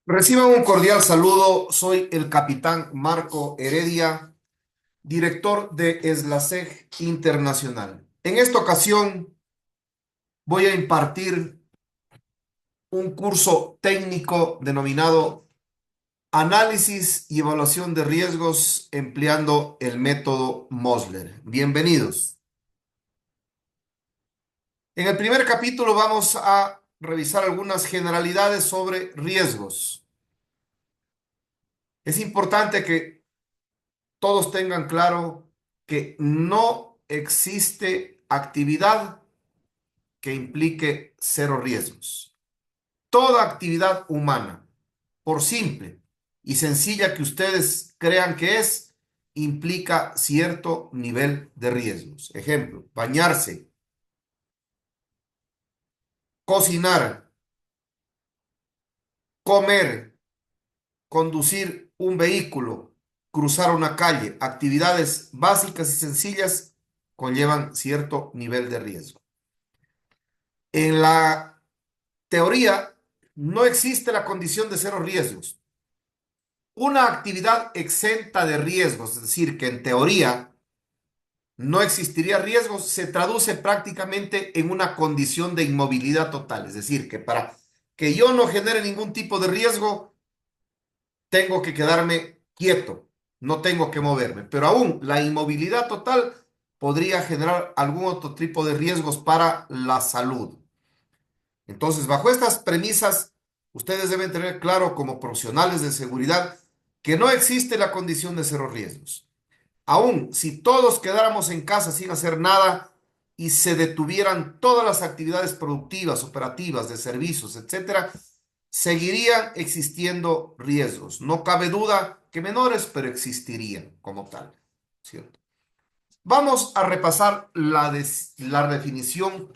Reciban un cordial saludo. Soy el capitán Marco Heredia, director de ESLACEG Internacional. En esta ocasión voy a impartir un curso técnico denominado Análisis y Evaluación de Riesgos empleando el método Mosler. Bienvenidos. En el primer capítulo vamos a revisar algunas generalidades sobre riesgos. Es importante que todos tengan claro que no existe actividad que implique cero riesgos. Toda actividad humana, por simple y sencilla que ustedes crean que es, implica cierto nivel de riesgos. Ejemplo, bañarse, cocinar, comer, conducir un vehículo, cruzar una calle, actividades básicas y sencillas conllevan cierto nivel de riesgo. En la teoría, no existe la condición de cero riesgos. Una actividad exenta de riesgos, es decir, que en teoría no existiría riesgos, se traduce prácticamente en una condición de inmovilidad total. Es decir, que para que yo no genere ningún tipo de riesgo, tengo que quedarme quieto, no tengo que moverme. Pero aún la inmovilidad total podría generar algún otro tipo de riesgos para la salud. Entonces, bajo estas premisas, ustedes deben tener claro como profesionales de seguridad que no existe la condición de cero riesgos. Aún si todos quedáramos en casa sin hacer nada y se detuvieran todas las actividades productivas, operativas, de servicios, etcétera, seguirían existiendo riesgos. No cabe duda que menores, pero existirían como tal, ¿cierto? Vamos a repasar la definición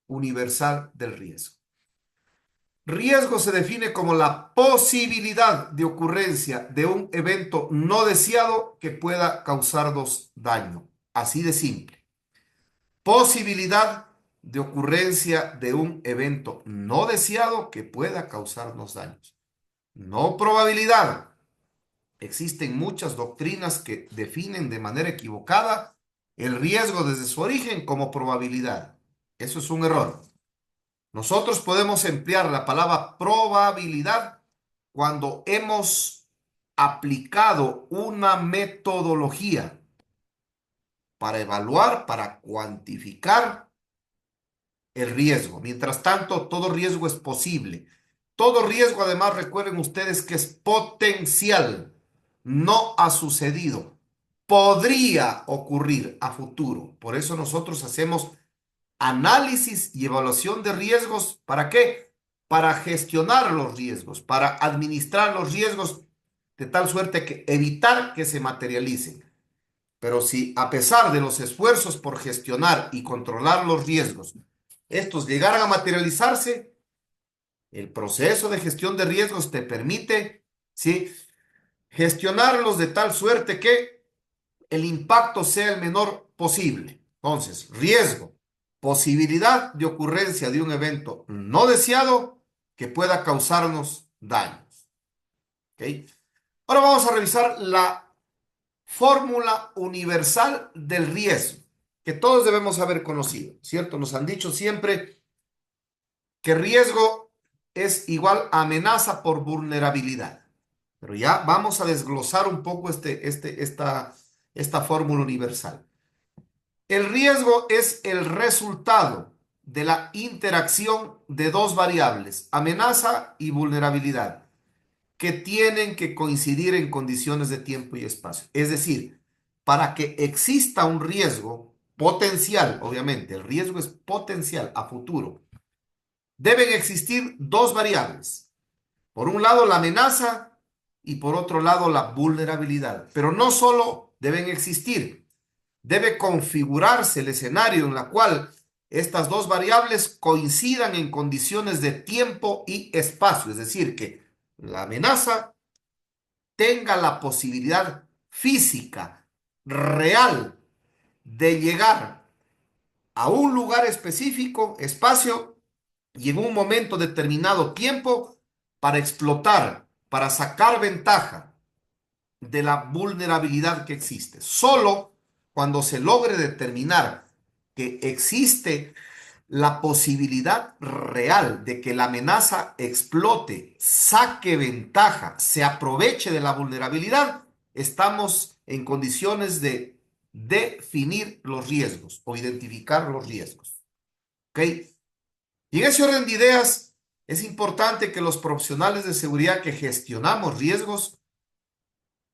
universal del riesgo. Riesgo se define como la posibilidad de ocurrencia de un evento no deseado que pueda causarnos daño. Así de simple. Posibilidad de ocurrencia de un evento no deseado que pueda causarnos daños. No probabilidad. Existen muchas doctrinas que definen de manera equivocada el riesgo desde su origen como probabilidad. Eso es un error. Nosotros podemos emplear la palabra probabilidad cuando hemos aplicado una metodología para evaluar, para cuantificar el riesgo. Mientras tanto, todo riesgo es posible. Todo riesgo, además, recuerden ustedes que es potencial. No ha sucedido. Podría ocurrir a futuro. Por eso nosotros hacemos análisis y evaluación de riesgos. ¿Para qué? Para gestionar los riesgos, para administrar los riesgos de tal suerte que evitar que se materialicen. Pero si a pesar de los esfuerzos por gestionar y controlar los riesgos, estos llegaran a materializarse, el proceso de gestión de riesgos te permite, ¿sí?, gestionarlos de tal suerte que el impacto sea el menor posible. Entonces, riesgo, posibilidad de ocurrencia de un evento no deseado que pueda causarnos daños. ¿Ok? Ahora vamos a revisar la fórmula universal del riesgo, que todos debemos haber conocido, ¿cierto? Nos han dicho siempre que riesgo es igual a amenaza por vulnerabilidad. Pero ya vamos a desglosar un poco esta fórmula universal. El riesgo es el resultado de la interacción de dos variables, amenaza y vulnerabilidad, que tienen que coincidir en condiciones de tiempo y espacio. Es decir, para que exista un riesgo potencial, obviamente, el riesgo es potencial a futuro, deben existir dos variables. Por un lado, la amenaza y por otro lado, la vulnerabilidad. Pero no solo deben existir, debe configurarse el escenario en la cual estas dos variables coincidan en condiciones de tiempo y espacio. Es decir, que la amenaza tenga la posibilidad física, real, de llegar a un lugar específico, espacio, y en un momento determinado tiempo para explotar, para sacar ventaja de la vulnerabilidad que existe. Solo cuando se logre determinar que existe la posibilidad real de que la amenaza explote, saque ventaja, se aproveche de la vulnerabilidad, estamos en condiciones de definir los riesgos o identificar los riesgos. ¿Ok? Y en ese orden de ideas, es importante que los profesionales de seguridad que gestionamos riesgos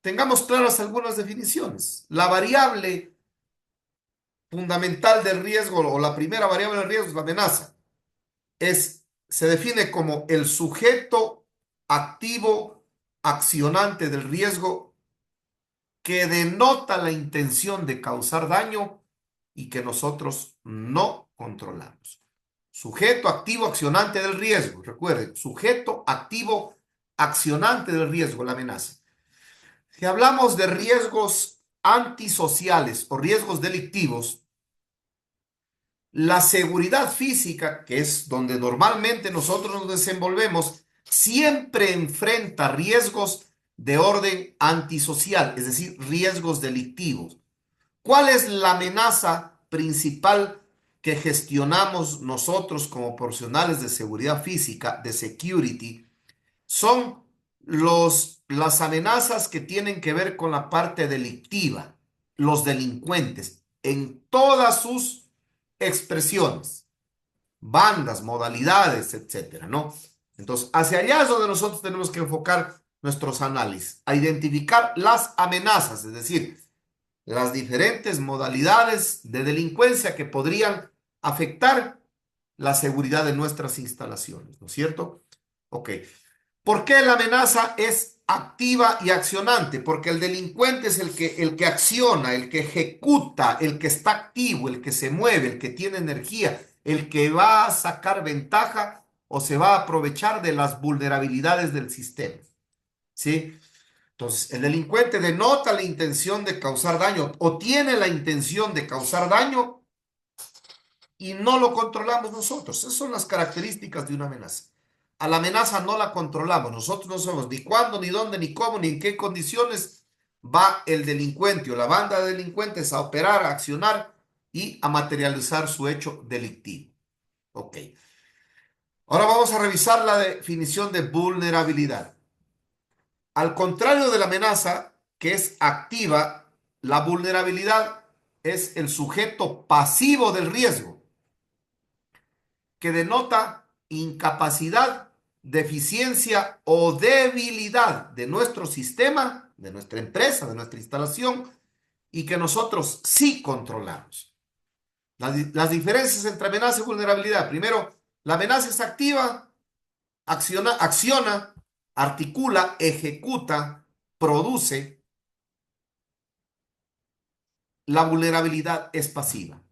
tengamos claras algunas definiciones. La variable fundamental del riesgo o la primera variable del riesgo es la amenaza. Se define como el sujeto activo accionante del riesgo que denota la intención de causar daño y que nosotros no controlamos. Sujeto activo accionante del riesgo. Recuerden, sujeto activo accionante del riesgo, la amenaza. Si hablamos de riesgos antisociales o riesgos delictivos, la seguridad física, que es donde normalmente nosotros nos desenvolvemos, siempre enfrenta riesgos de orden antisocial, es decir, riesgos delictivos. ¿Cuál es la amenaza principal que gestionamos nosotros como profesionales de seguridad física, de security? Son las amenazas que tienen que ver con la parte delictiva, los delincuentes, en todas sus expresiones, bandas, modalidades, etcétera, ¿no? Entonces, hacia allá es donde nosotros tenemos que enfocar nuestros análisis, a identificar las amenazas, es decir, las diferentes modalidades de delincuencia que podrían afectar la seguridad de nuestras instalaciones, ¿no es cierto? Ok. ¿Por qué la amenaza es activa y accionante? Porque el delincuente es el que acciona, el que ejecuta, el que está activo, el que se mueve, el que tiene energía, el que va a sacar ventaja o se va a aprovechar de las vulnerabilidades del sistema. ¿Sí? Entonces, el delincuente denota la intención de causar daño o tiene la intención de causar daño y no lo controlamos nosotros. Esas son las características de una amenaza. A la amenaza no la controlamos. Nosotros no sabemos ni cuándo, ni dónde, ni cómo, ni en qué condiciones va el delincuente o la banda de delincuentes a operar, a accionar y a materializar su hecho delictivo. Ok. Ahora vamos a revisar la definición de vulnerabilidad. Al contrario de la amenaza, que es activa, la vulnerabilidad es el sujeto pasivo del riesgo, que denota incapacidad, deficiencia o debilidad de nuestro sistema, de nuestra empresa, de nuestra instalación, y que nosotros sí controlamos. Las diferencias entre amenaza y vulnerabilidad. Primero, la amenaza es activa, acciona, articula, ejecuta, produce. La vulnerabilidad es pasiva.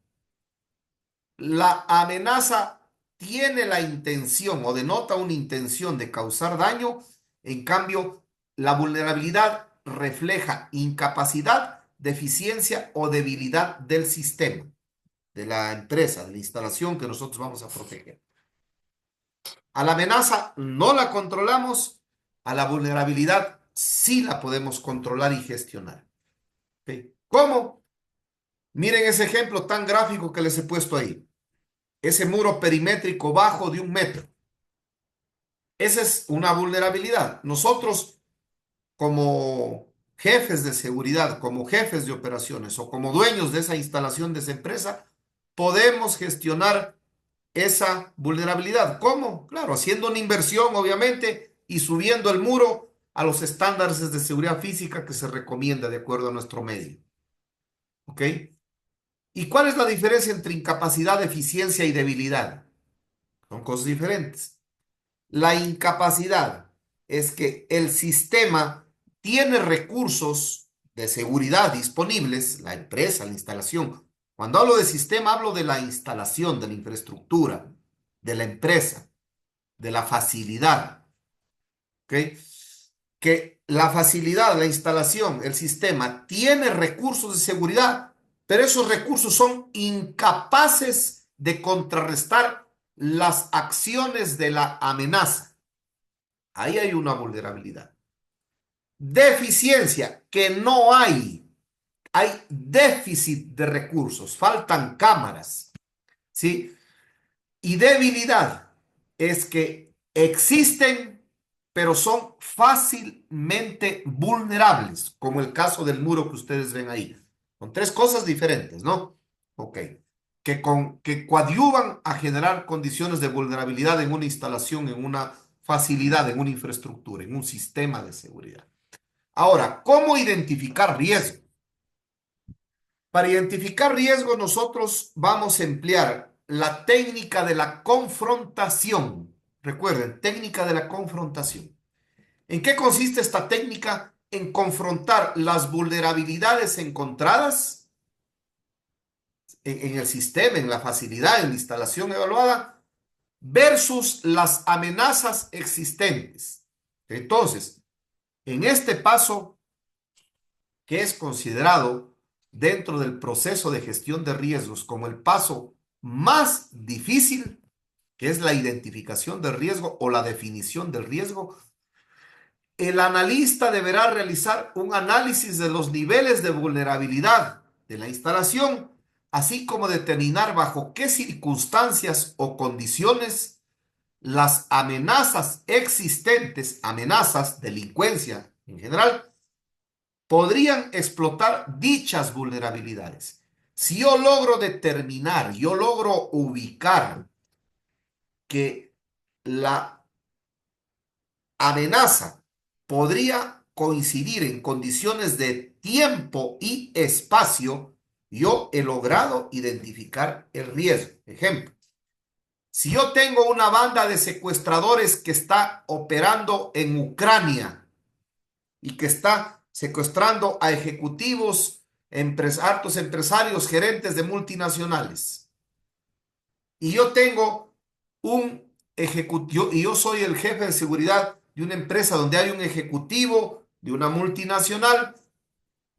La amenaza tiene la intención o denota una intención de causar daño. En cambio, la vulnerabilidad refleja incapacidad, deficiencia o debilidad del sistema, de la empresa, de la instalación que nosotros vamos a proteger. A la amenaza no la controlamos, a la vulnerabilidad sí la podemos controlar y gestionar. ¿Okay? ¿Cómo? Miren ese ejemplo tan gráfico que les he puesto ahí. Ese muro perimétrico bajo de 1 metro. Esa es una vulnerabilidad. Nosotros, como jefes de seguridad, como jefes de operaciones o como dueños de esa instalación, de esa empresa, podemos gestionar esa vulnerabilidad. ¿Cómo? Claro, haciendo una inversión, obviamente, y subiendo el muro a los estándares de seguridad física que se recomienda de acuerdo a nuestro medio. ¿Ok? ¿Y cuál es la diferencia entre incapacidad, eficiencia y debilidad? Son cosas diferentes. La incapacidad es que el sistema tiene recursos de seguridad disponibles, la empresa, la instalación. Cuando hablo de sistema, hablo de la instalación, de la infraestructura, de la empresa, de la facilidad. ¿Ok? Que la facilidad, la instalación, el sistema tiene recursos de seguridad, pero esos recursos son incapaces de contrarrestar las acciones de la amenaza. Ahí hay una vulnerabilidad. Deficiencia, que no hay. Hay déficit de recursos, faltan cámaras, ¿sí? Y debilidad es que existen, pero son fácilmente vulnerables, como el caso del muro que ustedes ven ahí. Son tres cosas diferentes, ¿no? Ok. Que coadyuvan a generar condiciones de vulnerabilidad en una instalación, en una facilidad, en una infraestructura, en un sistema de seguridad. Ahora, ¿cómo identificar riesgo? Para identificar riesgo, nosotros vamos a emplear la técnica de la confrontación. Recuerden, técnica de la confrontación. ¿En qué consiste esta técnica? En confrontar las vulnerabilidades encontradas en el sistema, en la facilidad, en la instalación evaluada, versus las amenazas existentes. Entonces, en este paso, que es considerado dentro del proceso de gestión de riesgos como el paso más difícil, que es la identificación del riesgo o la definición del riesgo, el analista deberá realizar un análisis de los niveles de vulnerabilidad de la instalación, así como determinar bajo qué circunstancias o condiciones las amenazas existentes, amenazas, delincuencia en general, podrían explotar dichas vulnerabilidades. Si yo logro determinar, yo logro ubicar que la amenaza podría coincidir en condiciones de tiempo y espacio, yo he logrado identificar el riesgo. Ejemplo, si yo tengo una banda de secuestradores que está operando en Ucrania y que está secuestrando a ejecutivos, altos empresarios, gerentes de multinacionales. Y yo tengo un ejecutivo, y yo soy el jefe de seguridad de una empresa donde hay un ejecutivo de una multinacional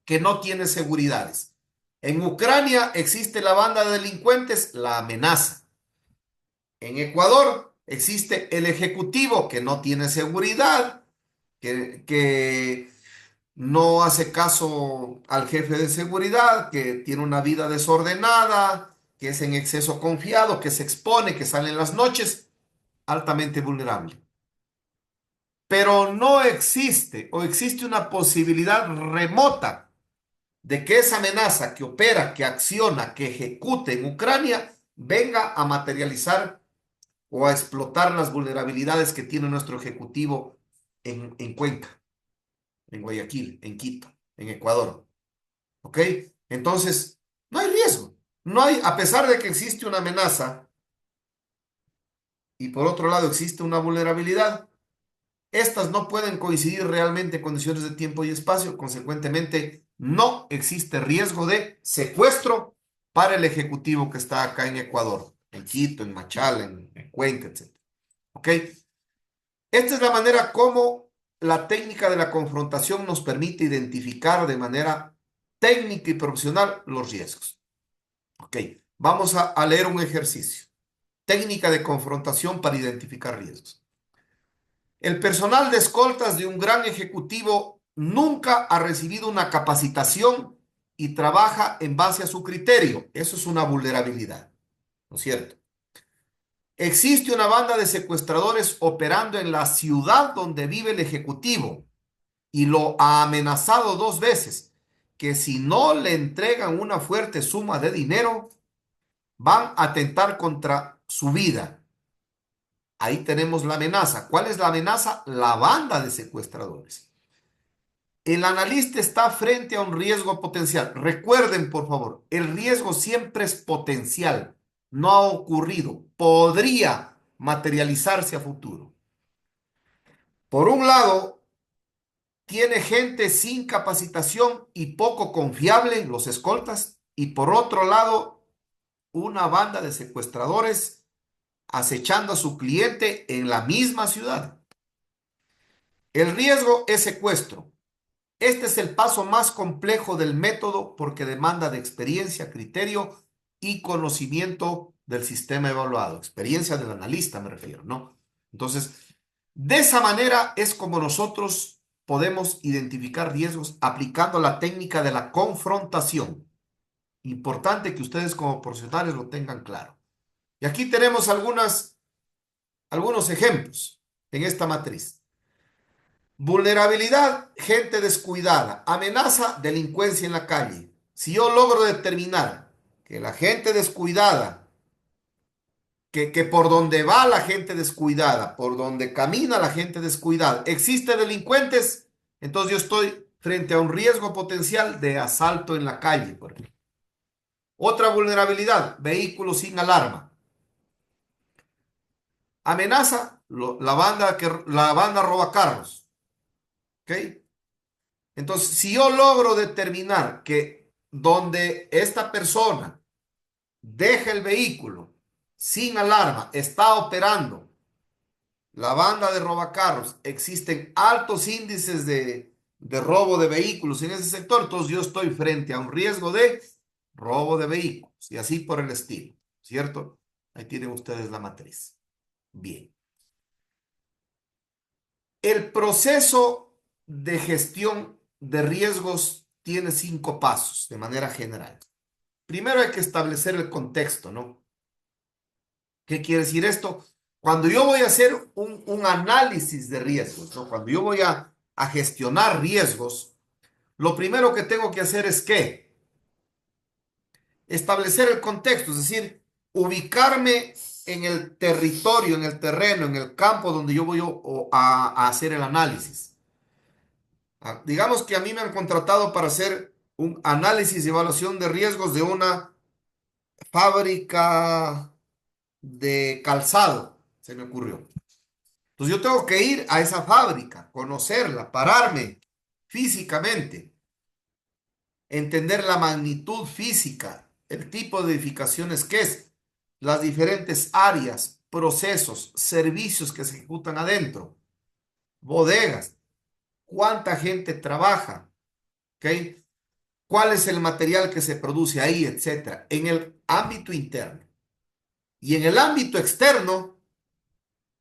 que no tiene seguridades. En Ucrania existe la banda de delincuentes, la amenaza. En Ecuador existe el ejecutivo que no tiene seguridad, que no hace caso al jefe de seguridad, que tiene una vida desordenada, que es en exceso confiado, que se expone, que sale en las noches, altamente vulnerable. Pero no existe o existe una posibilidad remota de que esa amenaza que opera, que acciona, que ejecute en Ucrania venga a materializar o a explotar las vulnerabilidades que tiene nuestro ejecutivo en Cuenca, en Guayaquil, en Quito, en Ecuador. ¿Ok? Entonces, no hay riesgo. No hay, a pesar de que existe una amenaza y por otro lado existe una vulnerabilidad, estas no pueden coincidir realmente en condiciones de tiempo y espacio. Consecuentemente, no existe riesgo de secuestro para el ejecutivo que está acá en Ecuador, en Quito, en Machala, en Cuenca, etc. ¿Ok? Esta es la manera como la técnica de la confrontación nos permite identificar de manera técnica y profesional los riesgos. Ok, vamos a leer un ejercicio. Técnica de confrontación para identificar riesgos. El personal de escoltas de un gran ejecutivo nunca ha recibido una capacitación y trabaja en base a su criterio. Eso es una vulnerabilidad, ¿no es cierto? Existe una banda de secuestradores operando en la ciudad donde vive el ejecutivo y lo ha amenazado 2 veces, que si no le entregan una fuerte suma de dinero, van a atentar contra su vida. Ahí tenemos la amenaza. ¿Cuál es la amenaza? La banda de secuestradores. El analista está frente a un riesgo potencial. Recuerden, por favor, el riesgo siempre es potencial. No ha ocurrido. Podría materializarse a futuro. Por un lado, tiene gente sin capacitación y poco confiable, los escoltas. Y por otro lado, una banda de secuestradores acechando a su cliente en la misma ciudad. El riesgo es secuestro. Este es el paso más complejo del método porque demanda de experiencia, criterio y conocimiento del sistema evaluado. Experiencia del analista me refiero, ¿no? Entonces, De esa manera es como nosotros podemos identificar riesgos aplicando la técnica de la confrontación. Importante que ustedes como profesionales lo tengan claro. Y aquí tenemos algunos ejemplos en esta matriz. Vulnerabilidad, gente descuidada. Amenaza, delincuencia en la calle. Si yo logro determinar que la gente descuidada, que por donde va la gente descuidada, por donde camina la gente descuidada, existe delincuentes, entonces yo estoy frente a un riesgo potencial de asalto en la calle, por ejemplo. Otra vulnerabilidad, vehículos sin alarma. Amenaza, la banda roba carros. ¿Ok? Entonces, si yo logro determinar que donde esta persona deja el vehículo sin alarma, está operando la banda de robacarros, existen altos índices de robo de vehículos en ese sector, entonces yo estoy frente a un riesgo de robo de vehículos y así por el estilo, ¿cierto? Ahí tienen ustedes la matriz. Bien. El proceso de gestión de riesgos tiene 5 pasos de manera general. Primero hay que establecer el contexto, ¿no? ¿Qué quiere decir esto? Cuando yo voy a hacer un análisis de riesgos, ¿no? Cuando yo voy a gestionar riesgos, lo primero que tengo que hacer es ¿qué? Establecer el contexto, es decir, ubicarme en el territorio, en el terreno, en el campo donde yo voy a hacer el análisis. Digamos que a mí me han contratado para hacer un análisis y evaluación de riesgos de una fábrica de calzado, se me ocurrió. Entonces yo tengo que ir a esa fábrica, conocerla, pararme físicamente, entender la magnitud física, el tipo de edificaciones que es, las diferentes áreas, procesos, servicios que se ejecutan adentro, bodegas, cuánta gente trabaja, ¿ok? ¿Cuál es el material que se produce ahí, etcétera? En el ámbito interno. Y en el ámbito externo,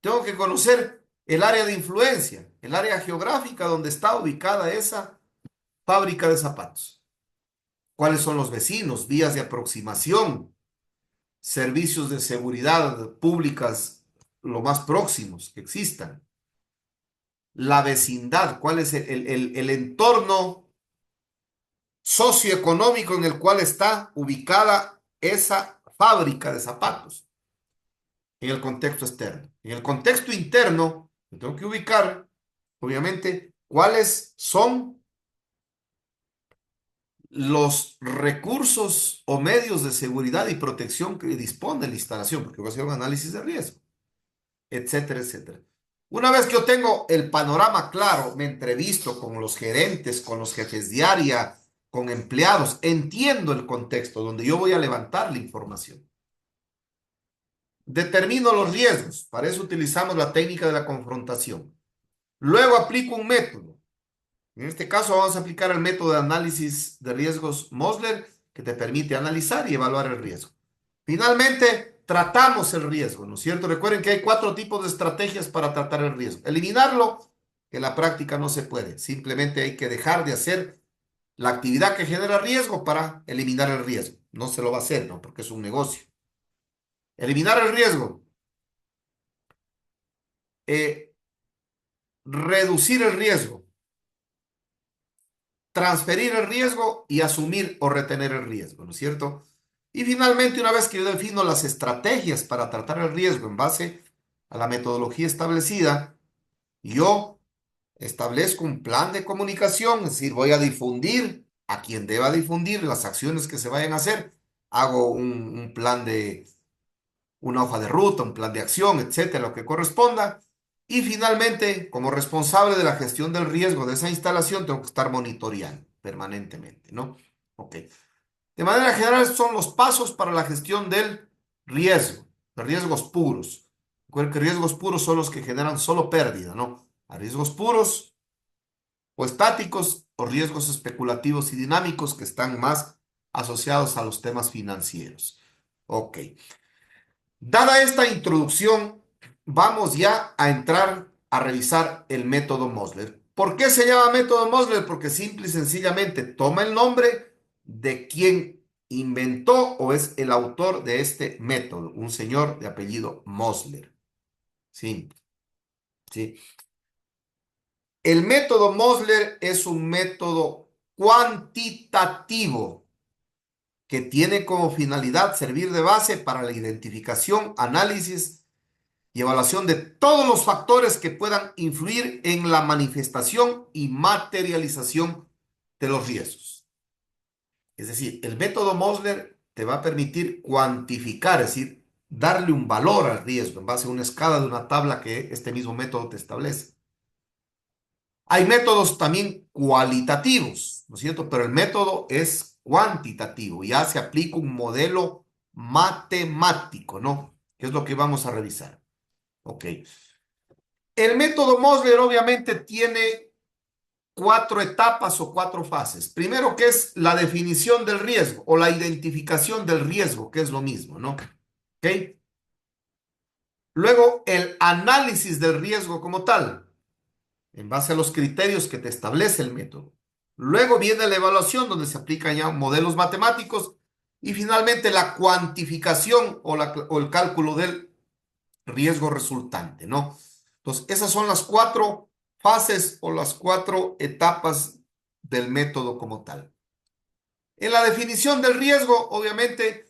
tengo que conocer el área de influencia, el área geográfica donde está ubicada esa fábrica de zapatos. ¿Cuáles son los vecinos, vías de aproximación, servicios de seguridad públicas lo más próximos que existan? La vecindad, ¿cuál es el entorno socioeconómico en el cual está ubicada esa fábrica de zapatos? En el contexto externo. En el contexto interno, me tengo que ubicar, obviamente, cuáles son los recursos o medios de seguridad y protección que dispone la instalación, porque voy a hacer un análisis de riesgo, etcétera, etcétera. Una vez que yo tengo el panorama claro, me entrevisto con los gerentes, con los jefes de área, con empleados, entiendo el contexto donde yo voy a levantar la información. Determino los riesgos, para eso utilizamos la técnica de la confrontación. Luego aplico un método. En este caso vamos a aplicar el método de análisis de riesgos Mosler, que te permite analizar y evaluar el riesgo. Finalmente, tratamos el riesgo, ¿no es cierto? Recuerden que hay 4 tipos de estrategias para tratar el riesgo. Eliminarlo, que en la práctica no se puede. Simplemente hay que dejar de hacer la actividad que genera riesgo para eliminar el riesgo. No se lo va a hacer, ¿no? Porque es un negocio. Eliminar el riesgo. Eh, Reducir el riesgo. Transferir el riesgo y asumir o retener el riesgo, ¿no es cierto? Y finalmente, una vez que yo defino las estrategias para tratar el riesgo en base a la metodología establecida, yo establezco un plan de comunicación, es decir, voy a difundir a quien deba difundir las acciones que se vayan a hacer, hago un plan de una hoja de ruta, un plan de acción, etcétera, lo que corresponda. Y finalmente, como responsable de la gestión del riesgo de esa instalación, tengo que estar monitoreando permanentemente, ¿no? Ok. De manera general, son los pasos para la gestión del riesgo, de riesgos puros. Recuerden que riesgos puros son los que generan solo pérdida, ¿no? A riesgos puros o estáticos o riesgos especulativos y dinámicos que están más asociados a los temas financieros. Ok. Dada esta introducción, vamos ya a entrar a revisar el método Mosler. ¿Por qué se llama método Mosler? Porque simple y sencillamente toma el nombre de quien inventó o es el autor de este método, un señor de apellido Mosler. Sí, sí. El método Mosler es un método cuantitativo que tiene como finalidad servir de base para la identificación, análisis y evaluación de todos los factores que puedan influir en la manifestación y materialización de los riesgos. Es decir, el método Mosler te va a permitir cuantificar, es decir, darle un valor al riesgo en base a una escala de una tabla que este mismo método te establece. Hay métodos también cualitativos, ¿no es cierto? Pero el método es cuantitativo, ya se aplica un modelo matemático, ¿no? Que es lo que vamos a revisar. Ok. El método Mosler obviamente tiene cuatro etapas o cuatro fases. Primero, que es la definición del riesgo o la identificación del riesgo, que es lo mismo, ¿no? ¿Ok? Luego, el análisis del riesgo como tal, en base a los criterios que te establece el método. Luego viene la evaluación, donde se aplican ya modelos matemáticos. Y finalmente, la cuantificación o el cálculo del riesgo resultante, ¿no? Entonces, esas son las cuatro fases o las cuatro etapas del método como tal. En la definición del riesgo, obviamente,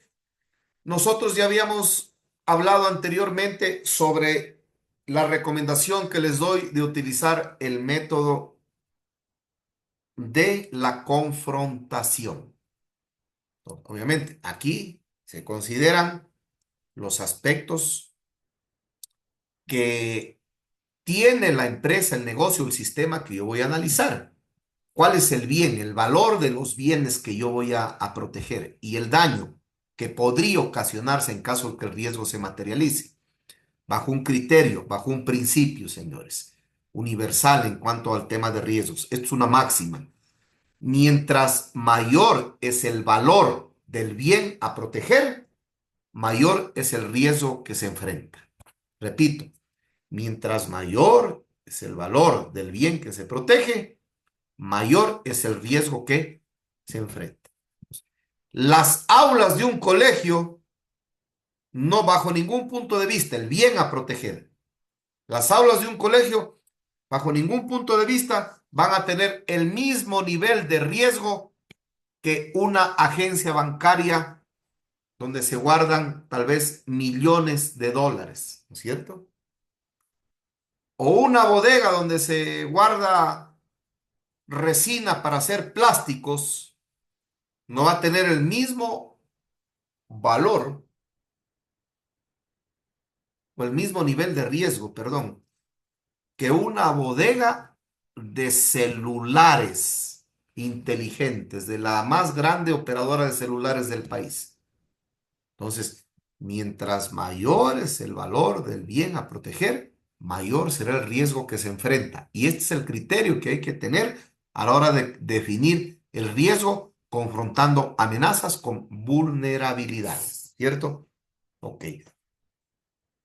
nosotros ya habíamos hablado anteriormente sobre la recomendación que les doy de utilizar el método de la confrontación. Obviamente, aquí se consideran los aspectos que tiene la empresa, el negocio, el sistema que yo voy a analizar. ¿Cuál es el bien, el valor de los bienes que yo voy a proteger y el daño que podría ocasionarse en caso de que el riesgo se materialice? Bajo un criterio, bajo un principio, señores, universal en cuanto al tema de riesgos. Esto es una máxima. Mientras mayor es el valor del bien a proteger, mayor es el riesgo que se enfrenta. Repito, mientras mayor es el valor del bien que se protege, mayor es el riesgo que se enfrenta. Las aulas de un colegio, no bajo ningún punto de vista, el bien a proteger. Las aulas de un colegio, bajo ningún punto de vista, van a tener el mismo nivel de riesgo que una agencia bancaria donde se guardan tal vez millones de dólares, ¿no es cierto? O una bodega donde se guarda resina para hacer plásticos, no va a tener el mismo valor o el mismo nivel de riesgo, perdón, que una bodega de celulares inteligentes, de la más grande operadora de celulares del país. Entonces, mientras mayor es el valor del bien a proteger, mayor será el riesgo que se enfrenta. Y este es el criterio que hay que tener a la hora de definir el riesgo confrontando amenazas con vulnerabilidades, ¿cierto? Ok.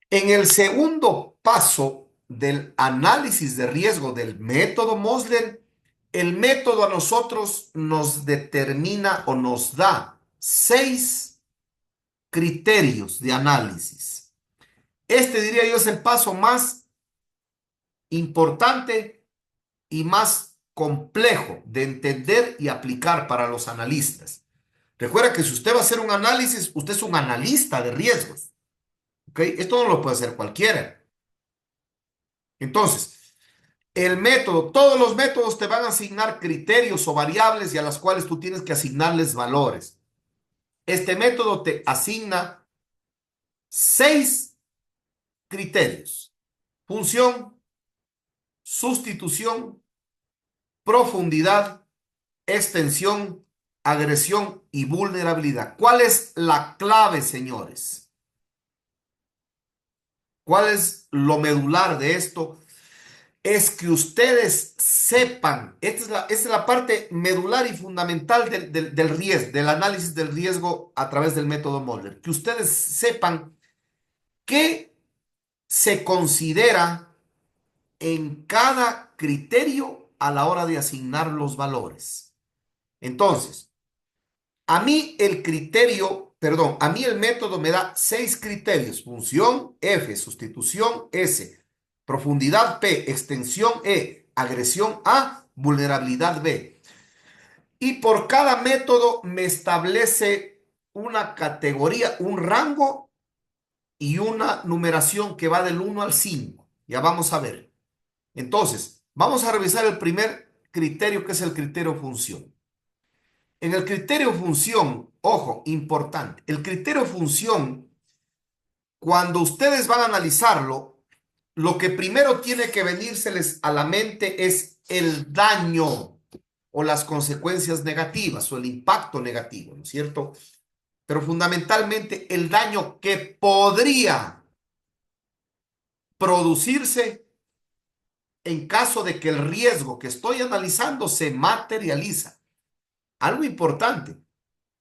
En el segundo paso del análisis de riesgo del método Mosler, el método a nosotros nos determina o nos da 6 criterios de análisis. Este, diría yo, es el paso más importante y más complejo de entender y aplicar para los analistas. Recuerda que si usted va a hacer un análisis, usted es un analista de riesgos. ¿Ok? Esto no lo puede hacer cualquiera. Entonces, el método, todos los métodos te van a asignar criterios o variables y a las cuales tú tienes que asignarles valores. Este método te asigna 6 criterios: función, sustitución, profundidad, extensión, agresión y vulnerabilidad. ¿Cuál es la clave, señores? ¿Cuál es lo medular de esto? Es que ustedes sepan, esta es la parte medular y fundamental del riesgo, del análisis del riesgo a través del método Mosler, que ustedes sepan qué se considera en cada criterio a la hora de asignar los valores. Entonces, a mí a mí el método me da 6 criterios: función, F, sustitución, S, profundidad, P, extensión, E, agresión, A, vulnerabilidad, B. Y por cada método me establece una categoría, un rango y una numeración que va del 1 al 5. Ya vamos a ver. Entonces, vamos a revisar el primer criterio, que es el criterio función. En el criterio función, ojo, importante, el criterio función, cuando ustedes van a analizarlo, lo que primero tiene que venírseles a la mente es el daño o las consecuencias negativas o el impacto negativo, ¿no es cierto? Pero fundamentalmente el daño que podría producirse en caso de que el riesgo que estoy analizando se materializa. Algo importante,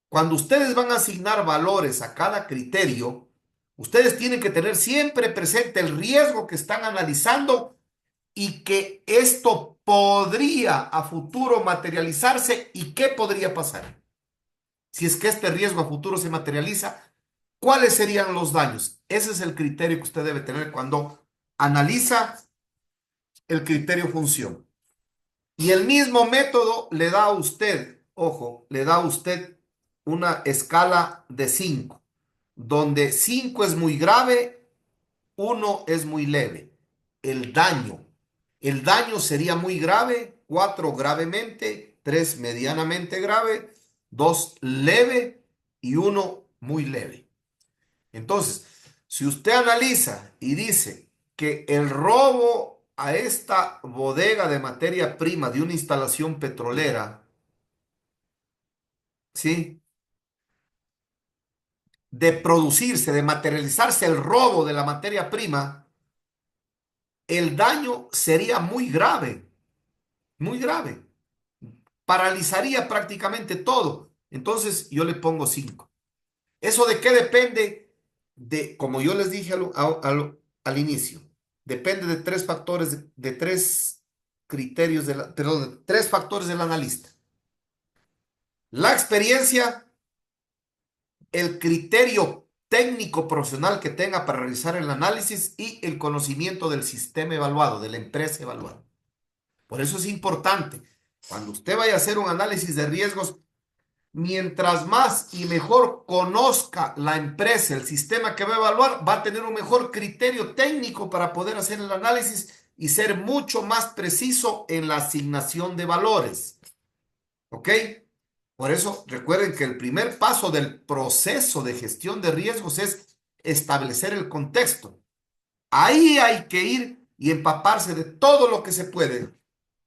cuando ustedes van a asignar valores a cada criterio, ustedes tienen que tener siempre presente el riesgo que están analizando y que esto podría a futuro materializarse y qué podría pasar. Si es que este riesgo a futuro se materializa, ¿cuáles serían los daños? Ese es el criterio que usted debe tener cuando analiza el criterio función. Y el mismo método le da a usted, ojo, le da a usted una escala de 5, donde 5 es muy grave, 1 es muy leve. El daño. El daño sería muy grave, 4 gravemente, 3 medianamente grave, 2 leve y 1 muy leve. Entonces, si usted analiza y dice que el robo a esta bodega de materia prima de una instalación petrolera, ¿sí? De producirse, de materializarse el robo de la materia prima, el daño sería muy grave, muy grave. Paralizaría prácticamente todo. Entonces, yo le pongo 5. ¿Eso de qué depende? De, como yo les dije al inicio, depende de 3 factores, de 3 criterios, perdón, de 3 factores del analista. La experiencia, el criterio técnico profesional que tenga para realizar el análisis y el conocimiento del sistema evaluado, de la empresa evaluada. Por eso es importante, cuando usted vaya a hacer un análisis de riesgos, mientras más y mejor conozca la empresa, el sistema que va a evaluar, va a tener un mejor criterio técnico para poder hacer el análisis y ser mucho más preciso en la asignación de valores. ¿Ok? Por eso recuerden que el primer paso del proceso de gestión de riesgos es establecer el contexto. Ahí hay que ir y empaparse de todo lo que se puede,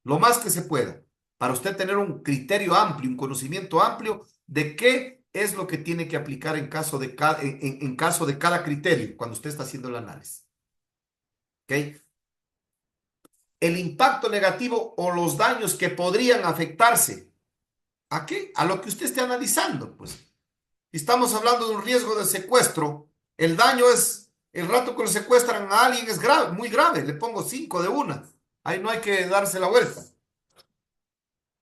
lo más que se pueda, para usted tener un criterio amplio, un conocimiento amplio de qué es lo que tiene que aplicar en caso de en caso de cada criterio cuando usted está haciendo el análisis. ¿Ok? El impacto negativo o los daños que podrían afectarse. ¿A qué? A lo que usted esté analizando. Pues, si estamos hablando de un riesgo de secuestro, el daño es, el rato que lo secuestran a alguien es grave, muy grave. Le pongo 5 de una. Ahí no hay que darse la vuelta.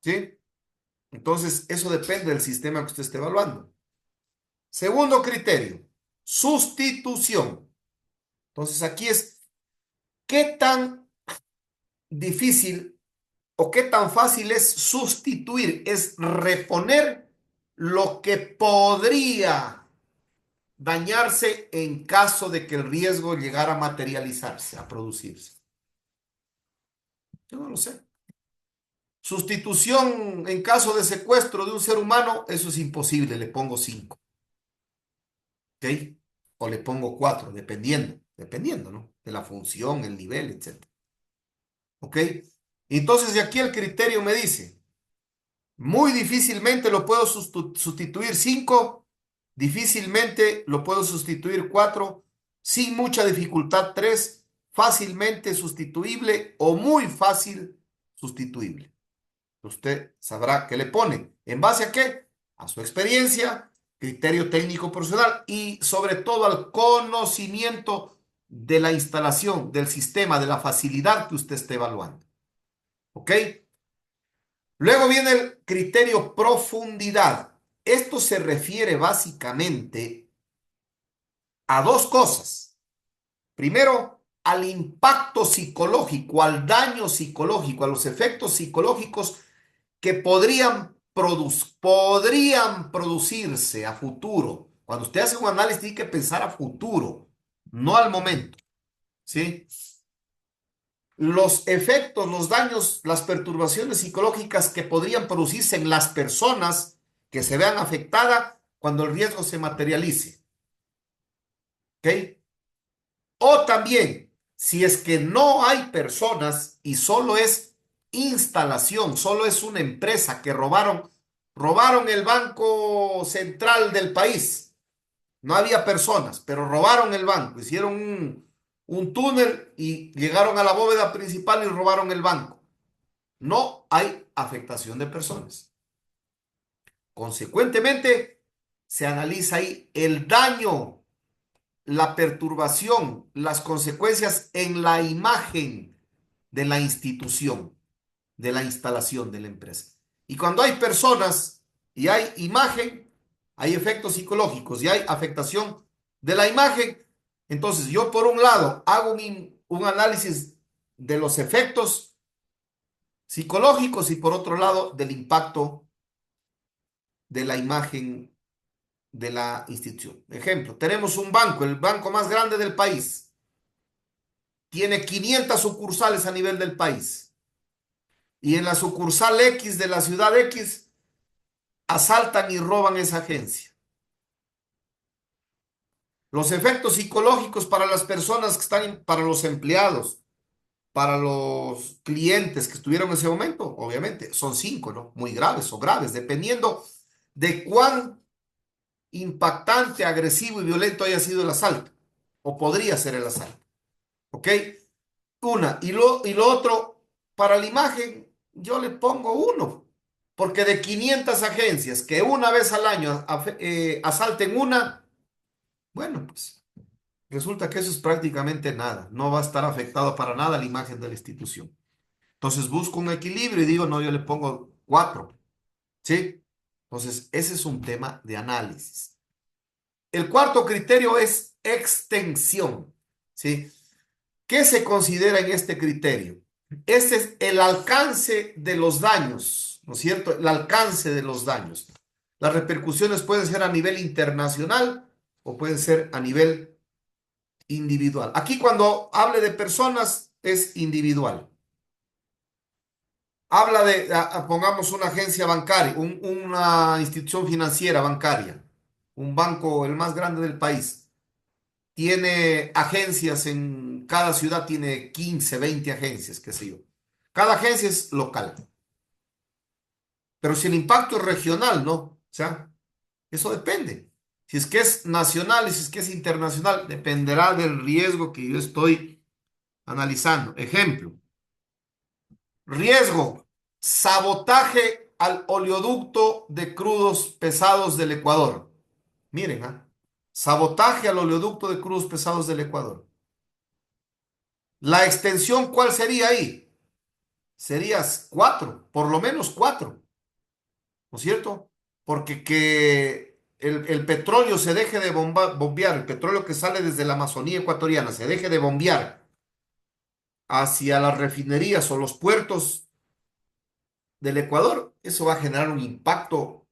¿Sí? Entonces, eso depende del sistema que usted esté evaluando. Segundo criterio, sustitución. Entonces, aquí es qué tan difícil o qué tan fácil es sustituir, es reponer lo que podría dañarse en caso de que el riesgo llegara a materializarse, a producirse. Yo no lo sé. Sustitución en caso de secuestro de un ser humano, eso es imposible, le pongo 5. ¿Ok? O le pongo 4, dependiendo, ¿no? De la función, el nivel, etcétera. ¿Ok? Entonces, de aquí el criterio me dice, muy difícilmente lo puedo sustituir 5, difícilmente lo puedo sustituir 4, sin mucha dificultad 3, fácilmente sustituible o muy fácil sustituible. Usted sabrá qué le pone. ¿En base a qué? A su experiencia, criterio técnico profesional y sobre todo al conocimiento de la instalación, del sistema, de la facilidad que usted esté evaluando. ¿Ok? Luego viene el criterio profundidad. Esto se refiere básicamente a dos cosas. Primero, al impacto psicológico, al daño psicológico, a los efectos psicológicos que podrían producirse a futuro. Cuando usted hace un análisis, tiene que pensar a futuro, no al momento, ¿sí? Los efectos, los daños, las perturbaciones psicológicas que podrían producirse en las personas que se vean afectadas cuando el riesgo se materialice, ¿ok? O también, si es que no hay personas y solo es instalación, solo es una empresa que robaron el Banco Central del país. No había personas, pero robaron el banco, hicieron un túnel y llegaron a la bóveda principal y robaron el banco. No hay afectación de personas. Consecuentemente, se analiza ahí el daño, la perturbación, las consecuencias en la imagen de la institución, de la instalación de la empresa. Y cuando hay personas y hay imagen, hay efectos psicológicos y hay afectación de la imagen, entonces yo por un lado hago un análisis de los efectos psicológicos y por otro lado del impacto de la imagen de la institución. Ejemplo, tenemos un banco, el banco más grande del país. Tiene 500 sucursales a nivel del país. Y en la sucursal X de la ciudad X asaltan y roban esa agencia. Los efectos psicológicos para las personas que están, para los empleados, para los clientes que estuvieron en ese momento, obviamente, son cinco, ¿no? Muy graves o graves, dependiendo de cuán impactante, agresivo y violento haya sido el asalto, o podría ser el asalto. ¿Ok? Una. Y lo otro, para la imagen, yo le pongo uno. Porque de 500 agencias que una vez al año asalten una, bueno, pues resulta que eso es prácticamente nada. No va a estar afectado para nada la imagen de la institución. Entonces busco un equilibrio y digo, no, yo le pongo cuatro. ¿Sí? Entonces, ese es un tema de análisis. El cuarto criterio es extensión. ¿Sí? ¿Qué se considera en este criterio? Este es el alcance de los daños, ¿no es cierto? El alcance de los daños. Las repercusiones pueden ser a nivel internacional o pueden ser a nivel individual. Aquí cuando hable de personas es individual. Habla de, pongamos una agencia bancaria, una institución financiera bancaria, un banco el más grande del país. Tiene agencias en cada ciudad, tiene 15, 20 agencias, qué sé yo. Cada agencia es local, pero si el impacto es regional, ¿no? O sea, eso depende. Si es que es nacional y si es que es internacional, dependerá del riesgo que yo estoy analizando. Ejemplo, riesgo, sabotaje al oleoducto de crudos pesados del Ecuador. Miren, ¿ah? Sabotaje al oleoducto de crudos pesados del Ecuador. La extensión, ¿cuál sería ahí? Sería cuatro, por lo menos cuatro, ¿no es cierto? Porque que el petróleo se deje de bombear, el petróleo que sale desde la Amazonía ecuatoriana se deje de bombear hacia las refinerías o los puertos del Ecuador, eso va a generar un impacto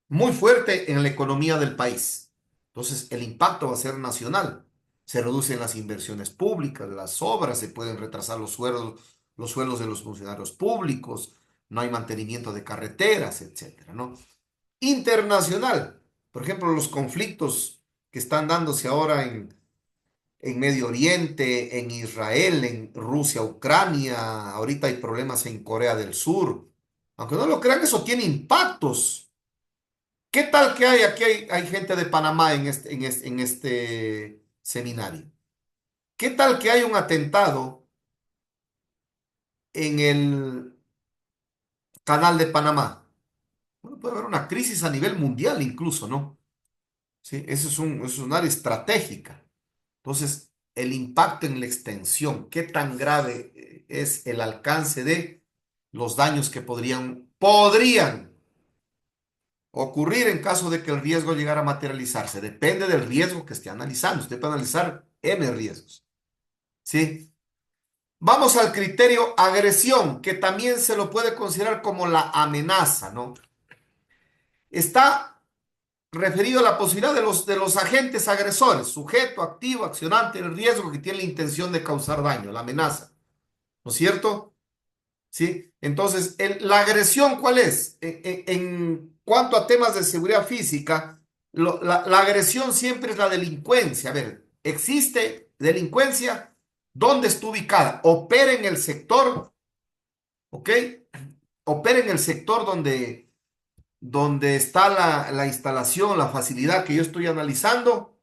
muy fuerte en la economía del país. Entonces, el impacto va a ser nacional. Se reducen las inversiones públicas, las obras, se pueden retrasar los sueldos de los funcionarios públicos, no hay mantenimiento de carreteras, etcétera, ¿no? Internacional, por ejemplo, los conflictos que están dándose ahora en Medio Oriente, en Israel, en Rusia, Ucrania, ahorita hay problemas en Corea del Sur. Aunque no lo crean, eso tiene impactos. ¿Qué tal que hay? Aquí hay gente de Panamá en este seminario. ¿Qué tal que hay un atentado en el canal de Panamá? Bueno, puede haber una crisis a nivel mundial incluso, ¿no? Sí, eso es un área estratégica. Entonces, el impacto en la extensión, qué tan grave es el alcance de los daños que podrían ocurrir en caso de que el riesgo llegara a materializarse. Depende del riesgo que esté analizando. Usted puede analizar N riesgos. ¿Sí? Vamos al criterio agresión, que también se lo puede considerar como la amenaza, ¿no? Está referido a la posibilidad de los agentes agresores, sujeto, activo, accionante, el riesgo que tiene la intención de causar daño, la amenaza, ¿no es cierto? ¿Sí? Entonces, la agresión, ¿cuál es? En cuanto a temas de seguridad física, la agresión siempre es la delincuencia. A ver, existe delincuencia, ¿dónde está ubicada? Opera en el sector, ¿ok? Opera en el sector donde está la instalación, la facilidad que yo estoy analizando,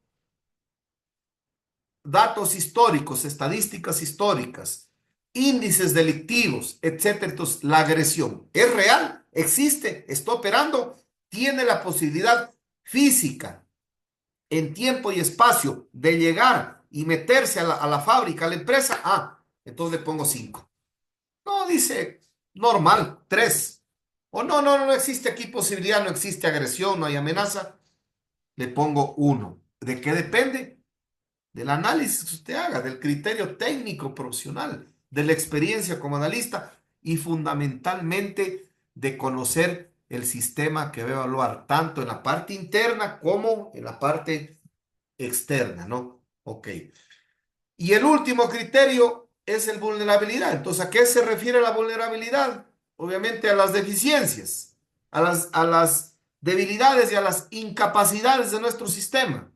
datos históricos, estadísticas históricas, índices delictivos, etcétera. Entonces, la agresión es real, existe, está operando, tiene la posibilidad física en tiempo y espacio de llegar y meterse a la fábrica, a la empresa. Ah, entonces le pongo 5. No, dice normal, 3. O no, no, no existe aquí posibilidad, no existe agresión, no hay amenaza. Le pongo 1. ¿De qué depende? Del análisis que usted haga, del criterio técnico profesional, de la experiencia como analista y fundamentalmente de conocer el sistema que va a evaluar, tanto en la parte interna como en la parte externa, ¿no? Ok. Y el último criterio es el vulnerabilidad. Entonces, ¿a qué se refiere la vulnerabilidad? Obviamente a las deficiencias, a las debilidades y a las incapacidades de nuestro sistema.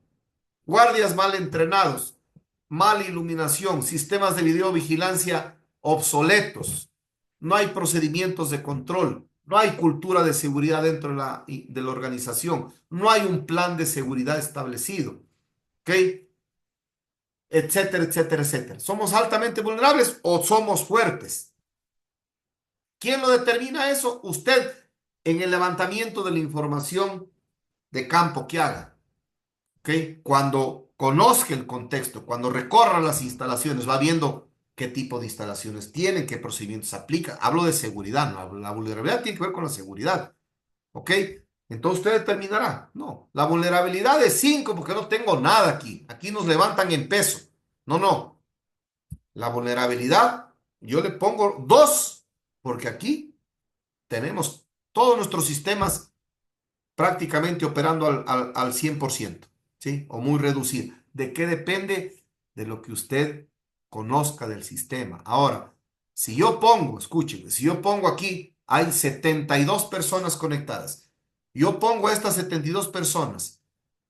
Guardias mal entrenados, mala iluminación, sistemas de videovigilancia obsoletos, no hay procedimientos de control, no hay cultura de seguridad dentro de la organización, no hay un plan de seguridad establecido, ¿ok? Etcétera, etcétera, etcétera. ¿Somos altamente vulnerables o somos fuertes? ¿Quién lo determina eso? Usted en el levantamiento de la información de campo que haga. ¿Ok? Cuando conozca el contexto, cuando recorra las instalaciones, va viendo qué tipo de instalaciones tienen, qué procedimientos aplica. Hablo de seguridad, ¿no? La vulnerabilidad tiene que ver con la seguridad. ¿Ok? Entonces usted determinará. No, la vulnerabilidad es 5 porque no tengo nada aquí. Aquí nos levantan en peso. No, no. La vulnerabilidad, yo le pongo 2 porque aquí tenemos todos nuestros sistemas prácticamente operando al 100%, ¿sí? O muy reducido. ¿De qué depende? De lo que usted conozca del sistema. Ahora, si yo pongo, escúcheme, si yo pongo aquí, hay 72 personas conectadas. Yo pongo a estas 72 personas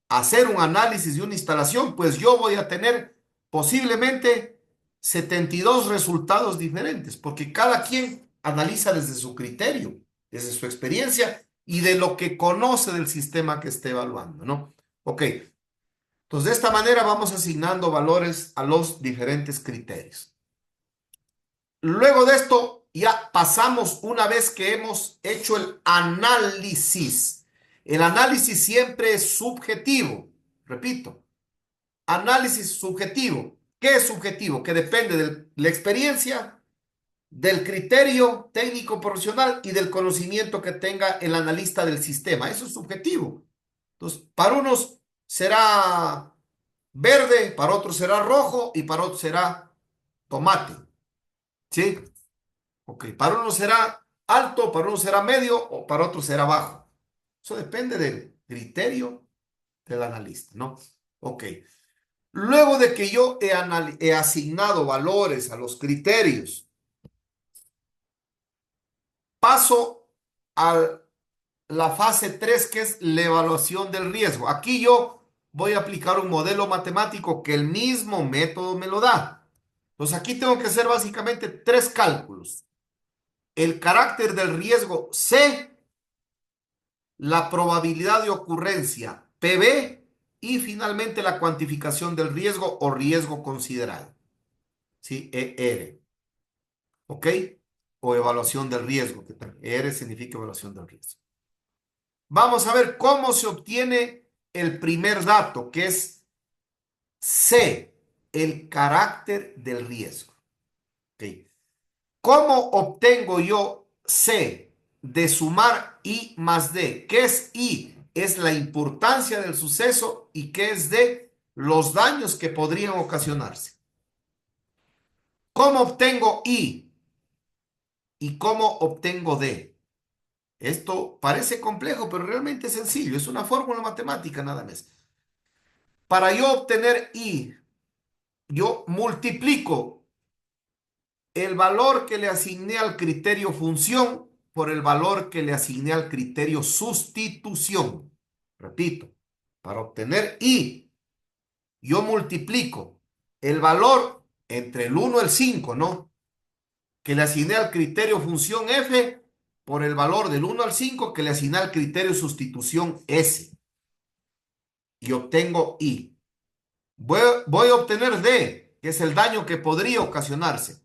a hacer un análisis de una instalación, pues yo voy a tener posiblemente 72 resultados diferentes, porque cada quien analiza desde su criterio, desde su experiencia y de lo que conoce del sistema que esté evaluando, ¿no? Ok, entonces de esta manera vamos asignando valores a los diferentes criterios. Luego de esto ya pasamos una vez que hemos hecho el análisis. El análisis siempre es subjetivo, repito, análisis subjetivo. ¿Qué es subjetivo? Que depende de la experiencia, del criterio técnico profesional y del conocimiento que tenga el analista del sistema. Eso es subjetivo. Entonces, para unos será verde, para otros será rojo y para otros será tomate. ¿Sí? Ok, para unos será alto, para unos será medio o para otros será bajo. Eso depende del criterio del analista, ¿no? Ok. Luego de que yo he asignado valores a los criterios, paso a la fase 3 que es la evaluación del riesgo. Aquí yo voy a aplicar un modelo matemático que el mismo método me lo da. Entonces aquí tengo que hacer básicamente 3 cálculos. El carácter del riesgo C, la probabilidad de ocurrencia PB y finalmente la cuantificación del riesgo o riesgo considerado. ¿Sí? ER. ¿Ok? O evaluación del riesgo, que ER significa evaluación del riesgo. Vamos a ver cómo se obtiene el primer dato, que es C. el carácter del riesgo. ¿Ok? ¿Cómo obtengo yo C de sumar I más D? ¿Qué es I? Es la importancia del suceso y qué es D, los daños que podrían ocasionarse. ¿Cómo obtengo I y cómo obtengo D? Esto parece complejo, pero realmente es sencillo. Es una fórmula matemática nada más. Para yo obtener I, yo multiplico el valor que le asigné al criterio función por el valor que le asigné al criterio sustitución. Repito, para obtener I, yo multiplico el valor entre el 1 y el 5, ¿no? Que le asigné al criterio función F por el valor del 1 al 5 que le asigné al criterio sustitución S. Y obtengo I. Voy a obtener D, que es el daño que podría ocasionarse.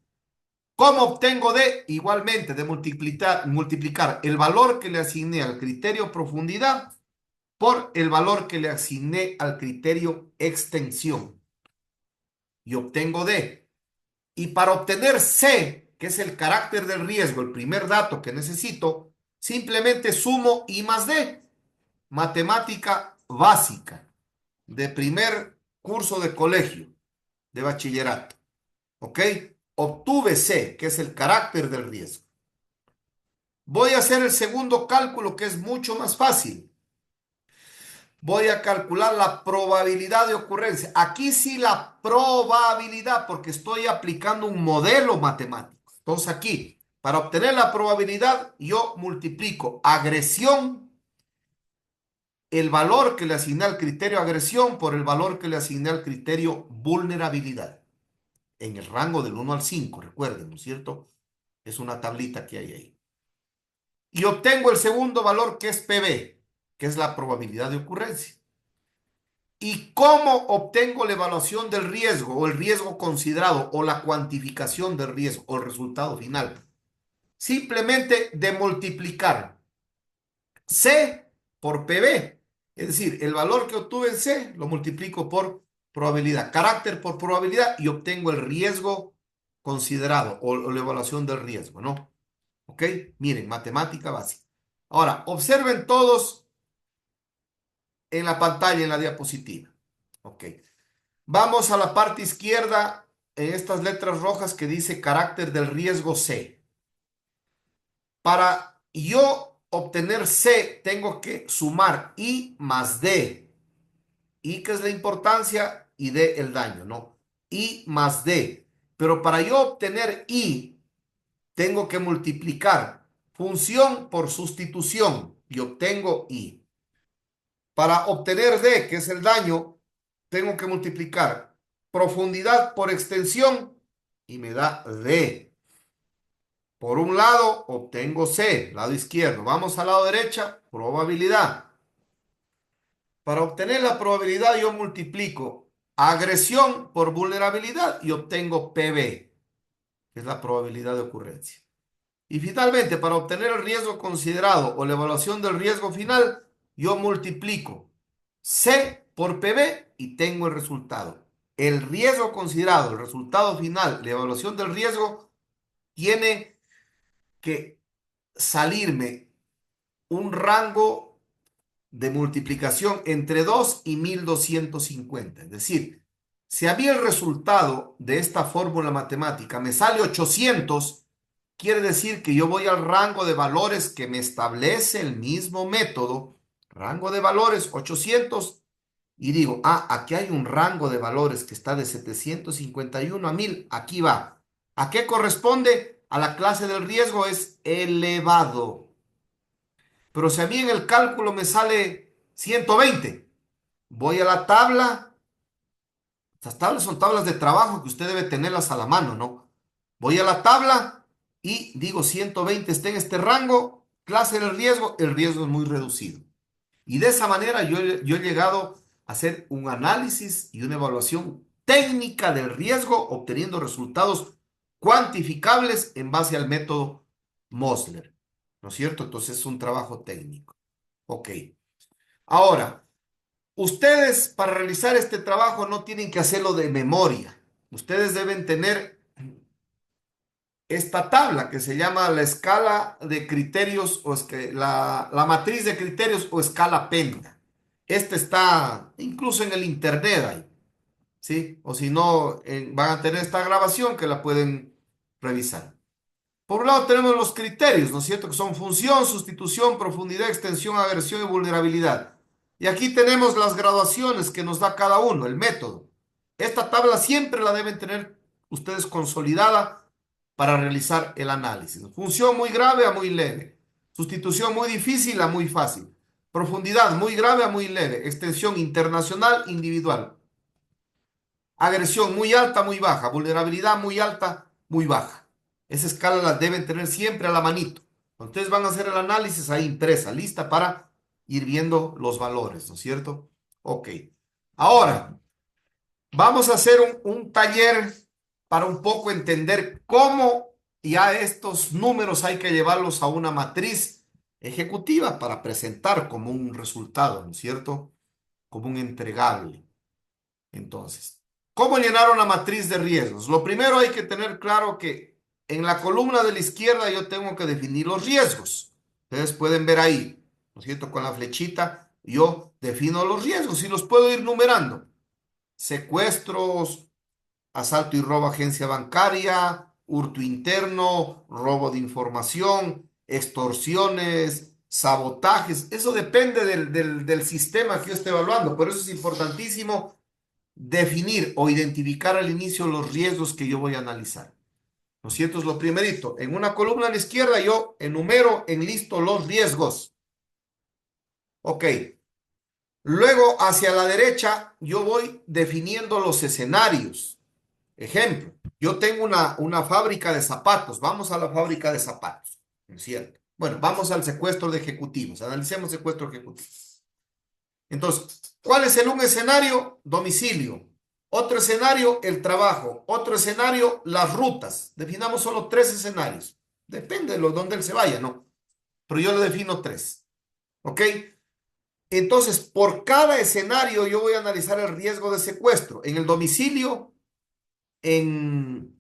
¿Cómo obtengo D? Igualmente de multiplicar el valor que le asigné al criterio profundidad por el valor que le asigné al criterio extensión. Y obtengo D. Y para obtener C, que es el carácter del riesgo, el primer dato que necesito, simplemente sumo I más D. Matemática básica de primer curso de colegio, de bachillerato. ¿Ok? Obtuve C, que es el carácter del riesgo. Voy a hacer el segundo cálculo, que es mucho más fácil. Voy a calcular la probabilidad de ocurrencia. Aquí sí la probabilidad, porque estoy aplicando un modelo matemático. Entonces aquí, para obtener la probabilidad, yo multiplico agresión, el valor que le asigné al criterio agresión por el valor que le asigné al criterio vulnerabilidad. En el rango del 1 al 5, recuerden, ¿no es cierto? Es una tablita que hay ahí. Y obtengo el segundo valor que es PB, que es la probabilidad de ocurrencia. ¿Y cómo obtengo la evaluación del riesgo o el riesgo considerado o la cuantificación del riesgo o el resultado final? Simplemente de multiplicar C por PB. Es decir, el valor que obtuve en C lo multiplico por probabilidad, carácter por probabilidad y obtengo el riesgo considerado o la evaluación del riesgo, ¿no? ¿Ok? Miren, matemática básica. Ahora, observen todos en la pantalla, en la diapositiva. Ok. Vamos a la parte izquierda en estas letras rojas que dice carácter del riesgo C. Para yo obtener C, tengo que sumar I más D. I, que es la importancia, y D, el daño, ¿no? I más D. Pero para yo obtener I, tengo que multiplicar función por sustitución y obtengo I. Para obtener D, que es el daño, tengo que multiplicar profundidad por extensión y me da D. Por un lado, obtengo C, lado izquierdo. Vamos al lado derecha, probabilidad. Para obtener la probabilidad, yo multiplico agresión por vulnerabilidad y obtengo PB, que es la probabilidad de ocurrencia. Y finalmente, para obtener el riesgo considerado o la evaluación del riesgo final, yo multiplico C por PB y tengo el resultado. El riesgo considerado, el resultado final, la evaluación del riesgo, tiene que salirme un rango de multiplicación entre 2 y 1250. Es decir, si a mí el resultado de esta fórmula matemática me sale 800, quiere decir que yo voy al rango de valores que me establece el mismo método, rango de valores 800, y digo, aquí hay un rango de valores que está de 751 a 1000, aquí va. ¿A qué corresponde? A la clase del riesgo es elevado. Pero si a mí en el cálculo me sale 120, voy a la tabla. Estas tablas son tablas de trabajo que usted debe tenerlas a la mano, ¿no? Voy a la tabla y digo 120 está en este rango, clase del riesgo, el riesgo es muy reducido. Y de esa manera yo he llegado a hacer un análisis y una evaluación técnica del riesgo, obteniendo resultados cuantificables en base al método Mosler. ¿No es cierto? Entonces es un trabajo técnico. Ok. Ahora, Ustedes para realizar este trabajo no tienen que hacerlo de memoria. Ustedes deben tener esta tabla que se llama la escala de criterios o es que la matriz de criterios o escala Penta. Esta está incluso en el internet ahí, ¿sí? O si no, van a tener esta grabación que la pueden revisar. Por un lado tenemos los criterios, ¿no es cierto? Que son función, sustitución, profundidad, extensión, agresión y vulnerabilidad. Y aquí tenemos las graduaciones que nos da cada uno, el método. Esta tabla siempre la deben tener ustedes consolidada para realizar el análisis. Función muy grave a muy leve. Sustitución muy difícil a muy fácil. Profundidad muy grave a muy leve. Extensión internacional, individual. Agresión muy alta, muy baja. Vulnerabilidad muy alta, muy baja. Esa escala la deben tener siempre a la manito. Ustedes van a hacer el análisis ahí impresa, lista para ir viendo los valores, ¿no es cierto? Ok. Ahora, vamos a hacer un taller para un poco entender cómo ya estos números hay que llevarlos a una matriz ejecutiva para presentar como un resultado, ¿no es cierto? Como un entregable. Entonces, ¿cómo llenar una matriz de riesgos? Lo primero hay que tener claro que en la columna de la izquierda yo tengo que definir los riesgos. Ustedes pueden ver ahí, ¿no es cierto? Con la flechita yo defino los riesgos y los puedo ir numerando. Secuestros, asalto y robo a agencia bancaria, hurto interno, robo de información, extorsiones, sabotajes. Eso depende del sistema que yo esté evaluando. Por eso es importantísimo definir o identificar al inicio los riesgos que yo voy a analizar. ¿No es cierto? Es lo primerito. En una columna a la izquierda yo enumero, enlisto los riesgos. Ok. Luego hacia la derecha yo voy definiendo los escenarios. Ejemplo, yo tengo una fábrica de zapatos. Vamos a la fábrica de zapatos. ¿No es cierto? Bueno, vamos al secuestro de ejecutivos. Analicemos secuestro ejecutivo. Entonces, ¿cuál es un escenario? Domicilio. Otro escenario, el trabajo. Otro escenario, las rutas. Definamos solo tres escenarios. Depende de dónde él se vaya, ¿no? Pero yo le defino tres. ¿Ok? Entonces, por cada escenario yo voy a analizar el riesgo de secuestro. En el domicilio, en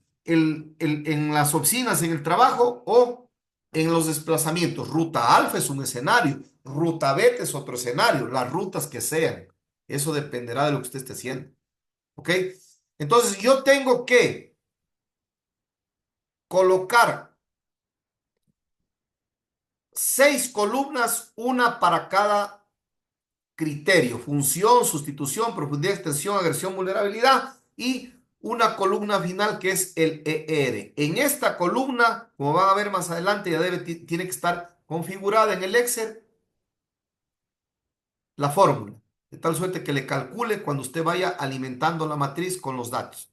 las oficinas, en el trabajo o en los desplazamientos. Ruta alfa es un escenario, ruta beta es otro escenario, las rutas que sean. Eso dependerá de lo que usted esté haciendo. ¿Ok? Entonces yo tengo que colocar 6 columnas, una para cada criterio, función, sustitución, profundidad, extensión, agresión, vulnerabilidad y una columna final que es el ER. En esta columna, como van a ver más adelante, ya tiene que estar configurada en el Excel la fórmula, de tal suerte que le calcule cuando usted vaya alimentando la matriz con los datos.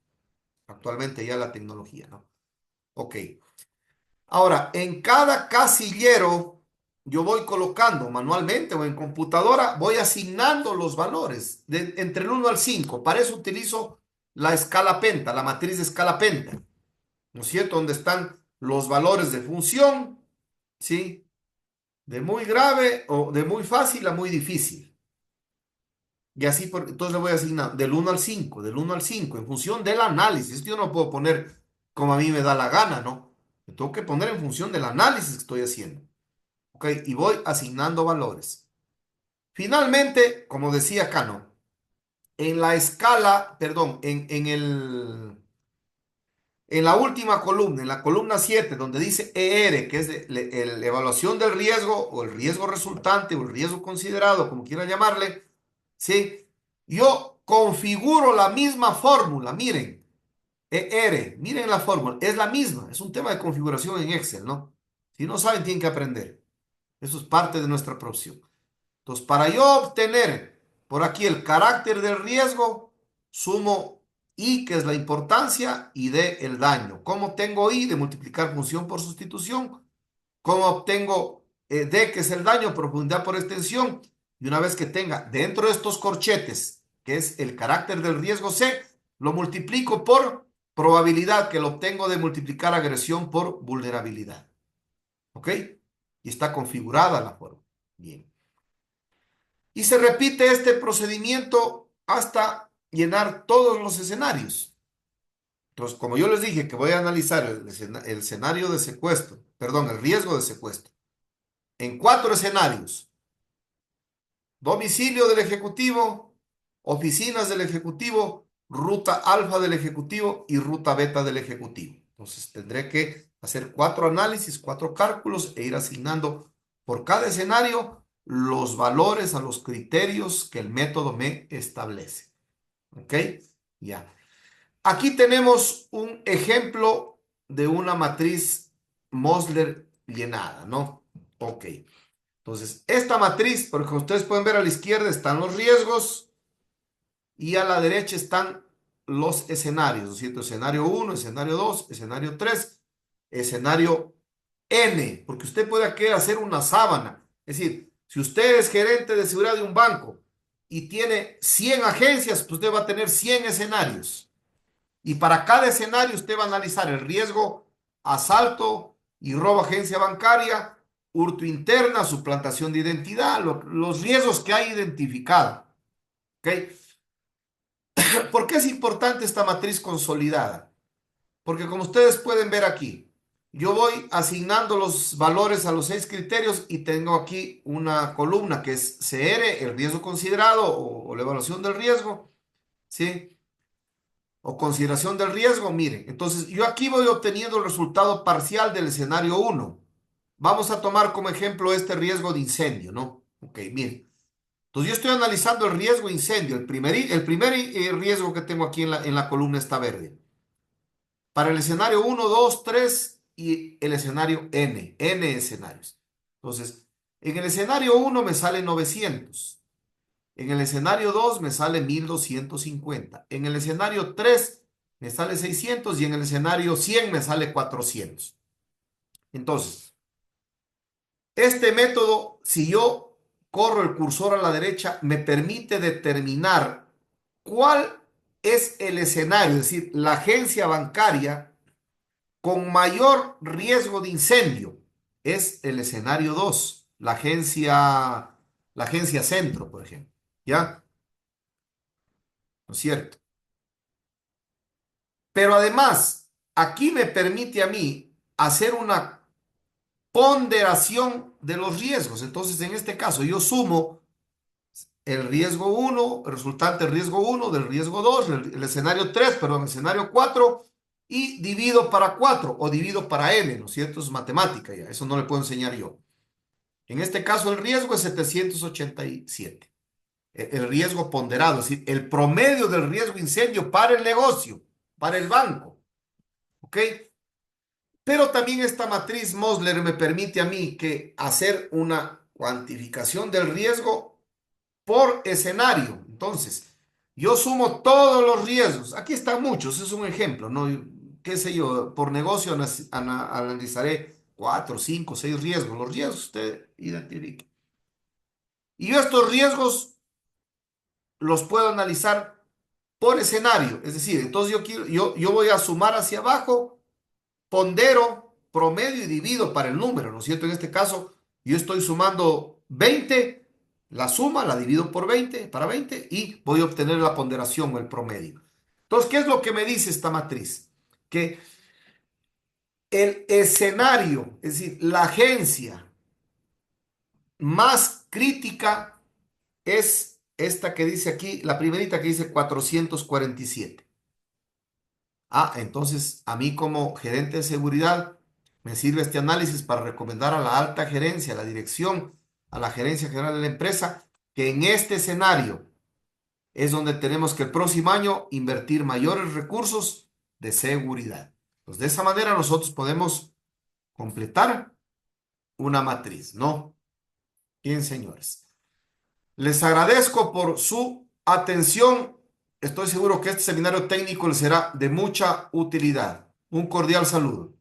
Actualmente ya la tecnología, ¿no? Ok. Ahora, en cada casillero, yo voy colocando manualmente o en computadora, voy asignando los valores entre el 1 al 5. Para eso utilizo la escala Penta, la matriz de escala Penta, ¿no es cierto? Donde están los valores de función, ¿sí? De muy grave o de muy fácil a muy difícil. Y así, entonces le voy a asignar del 1 al 5, del 1 al 5, en función del análisis. Esto yo no puedo poner como a mí me da la gana, ¿no? Me tengo que poner en función del análisis que estoy haciendo. ¿Ok? Y voy asignando valores. Finalmente, como decía acá, ¿no? En la escala, perdón, en la última columna, en la columna 7, donde dice ER, que es la evaluación del riesgo o el riesgo resultante o el riesgo considerado, como quiera llamarle, ¿sí? Yo configuro la misma fórmula, miren, ER, miren la fórmula, es la misma, es un tema de configuración en Excel, ¿no? Si no saben, tienen que aprender. Eso es parte de nuestra profesión. Entonces, para yo obtener por aquí el carácter del riesgo, sumo I, que es la importancia, y D, el daño. ¿Cómo obtengo I? De multiplicar función por sustitución. ¿Cómo obtengo D, que es el daño? Profundidad por extensión. Y una vez que tenga dentro de estos corchetes, que es el carácter del riesgo C, lo multiplico por probabilidad, que lo obtengo de multiplicar agresión por vulnerabilidad. ¿Ok? Y está configurada la forma. Bien. Y se repite este procedimiento hasta llenar todos los escenarios. Entonces, como yo les dije que voy a analizar el escenario de secuestro, perdón, el riesgo de secuestro, en 4 escenarios: domicilio del Ejecutivo, oficinas del Ejecutivo, ruta alfa del Ejecutivo y ruta beta del Ejecutivo. Entonces, tendré que hacer 4 análisis, 4 cálculos e ir asignando por cada escenario los valores a los criterios que el método me establece. ¿Ok? Ya. Aquí tenemos un ejemplo de una matriz Mosler llenada, ¿no? Ok. Entonces, esta matriz, porque como ustedes pueden ver, a la izquierda están los riesgos y a la derecha están los escenarios, ¿no es cierto? Escenario 1, escenario 2, escenario 3, escenario N, porque usted puede aquí hacer una sábana. Es decir, si usted es gerente de seguridad de un banco y tiene 100 agencias, pues usted va a tener 100 escenarios. Y para cada escenario usted va a analizar el riesgo asalto y robo a agencia bancaria, hurto interna, suplantación de identidad, los riesgos que hay identificado. ¿Ok? ¿Por qué es importante esta matriz consolidada? Porque como ustedes pueden ver aquí, yo voy asignando los valores a los 6 criterios y tengo aquí una columna que es CR, el riesgo considerado o la evaluación del riesgo, ¿sí? O consideración del riesgo, miren. Entonces, yo aquí voy obteniendo el resultado parcial del escenario 1. Vamos a tomar como ejemplo este riesgo de incendio, ¿no? Ok, miren. Entonces, yo estoy analizando el riesgo de incendio. El primer riesgo que tengo aquí en la columna está verde. Para el escenario 1, 2, 3 y el escenario N escenarios. Entonces, en el escenario 1 me sale 900. En el escenario 2 me sale 1250. En el escenario 3 me sale 600 y en el escenario 100 me sale 400. Entonces, este método, si yo corro el cursor a la derecha, me permite determinar cuál es el escenario, es decir, la agencia bancaria con mayor riesgo de incendio. Es el escenario 2, la agencia Centro, por ejemplo. ¿Ya? ¿No es cierto? Pero además, aquí me permite a mí hacer una ponderación de los riesgos. Entonces, en este caso, yo sumo el riesgo 1, el resultante del riesgo 1, del riesgo 2, el escenario 3, perdón, el escenario 4, y divido para 4 o divido para n, ¿no es cierto? Es matemática ya, eso no le puedo enseñar yo. En este caso, el riesgo es 787. El riesgo ponderado, es decir, el promedio del riesgo incendio para el negocio, para el banco. ¿Ok? Pero también esta matriz Mosler me permite a mí que hacer una cuantificación del riesgo por escenario. Entonces, yo sumo todos los riesgos. Aquí están muchos, es un ejemplo, ¿no? Qué sé yo, por negocio analizaré 4, 5, 6 riesgos, los riesgos que usted identifique. Y yo estos riesgos los puedo analizar por escenario. Es decir, entonces yo voy a sumar hacia abajo, pondero, promedio y divido para el número, ¿no es cierto? En este caso, yo estoy sumando 20, la suma la divido por 20, para 20, y voy a obtener la ponderación o el promedio. Entonces, ¿qué es lo que me dice esta matriz? Que el escenario, es decir, la agencia más crítica es esta que dice aquí, la primerita que dice 447. Entonces a mí como gerente de seguridad me sirve este análisis para recomendar a la alta gerencia, a la dirección, a la gerencia general de la empresa, que en este escenario es donde tenemos que el próximo año invertir mayores recursos de seguridad. Pues de esa manera nosotros podemos completar una matriz, ¿no? Bien, señores. Les agradezco por su atención. Estoy seguro que este seminario técnico les será de mucha utilidad. Un cordial saludo.